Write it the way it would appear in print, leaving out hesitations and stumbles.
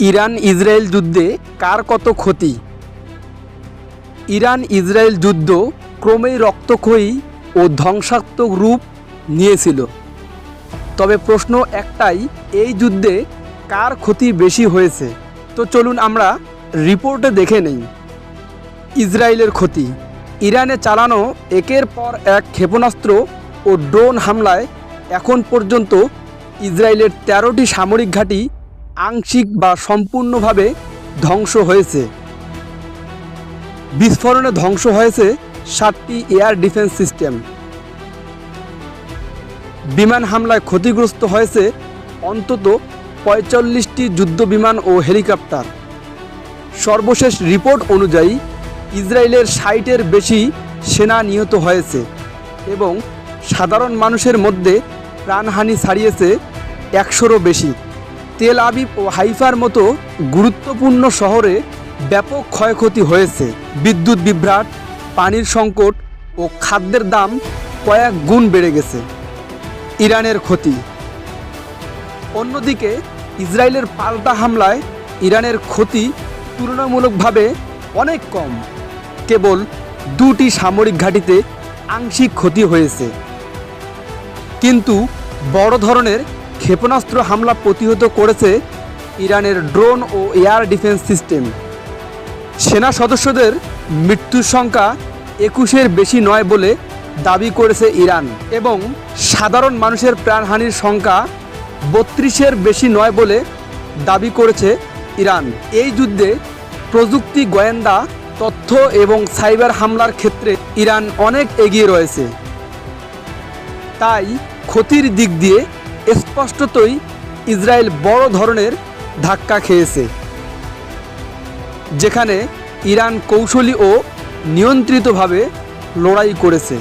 Iran Israel যুদ্ধে কার কত ক্ষতি? ইরান ইসরায়েল যুদ্ধ ক্রমেই রক্তক্ষয়ী ও ধ্বংসাত্মক রূপ নিয়েছিল। তবে প্রশ্ন একটাই, এই যুদ্ধে কার ক্ষতি বেশি হয়েছে? তো চলুন আমরা রিপোর্টে দেখে নেই। ইসরায়েলের ক্ষতি। ইরানে চালানো একের পর এক ক্ষেপণাস্ত্র ও ড্রোন হামলায় এখন পর্যন্ত ইসরায়েলের 13টি সামরিক ঘাঁটি আংশিক বা সম্পূর্ণভাবে ধ্বংস হয়েছে। বিস্ফোরণে ধ্বংস হয়েছে 7টি এয়ার ডিফেন্স সিস্টেম। বিমান হামলায় ক্ষতিগ্রস্ত হয়েছে অন্তত 45টি যুদ্ধবিমান ও হেলিকপ্টার। সর্বশেষ রিপোর্ট অনুযায়ী ইসরায়েলের 60-এর বেশি সেনা নিহত হয়েছে এবং সাধারণ মানুষের মধ্যে প্রাণহানি ছাড়িয়েছে 100-রও বেশি। তেল আবিব ও হাইফার মতো গুরুত্বপূর্ণ শহরে ব্যাপক ক্ষয়ক্ষতি হয়েছে। বিদ্যুৎ বিভ্রাট, পানির সংকট ও খাদ্যের দাম কয়েক গুণ বেড়ে গেছে। ইরানের ক্ষতি। অন্যদিকে ইসরায়েলের পাল্টা হামলায় ইরানের ক্ষতি তুলনামূলকভাবে অনেক কম। কেবল 2টি সামরিক ঘাঁটিতে আংশিক ক্ষতি হয়েছে। কিন্তু বড় ধরনের ক্ষেপণাস্ত্র হামলা প্রতিহত করেছে ইরানের ড্রোন ও এয়ার ডিফেন্স সিস্টেম। সেনা সদস্যদের মৃত্যুর সংখ্যা 21-এর বেশি নয় বলে দাবি করেছে ইরান এবং সাধারণ মানুষের প্রাণহানির সংখ্যা 32-এর বেশি নয় বলে দাবি করেছে ইরান। এই যুদ্ধে প্রযুক্তি, গোয়েন্দা তথ্য এবং সাইবার হামলার ক্ষেত্রে ইরান অনেক এগিয়ে রয়েছে। তাই ক্ষতির দিক দিয়ে স্পষ্টতই ইসরায়েল বড় ধরনের ধাক্কা খেয়েছে, যেখানে ইরান কৌশলী ও নিয়ন্ত্রিতভাবে লড়াই করেছে।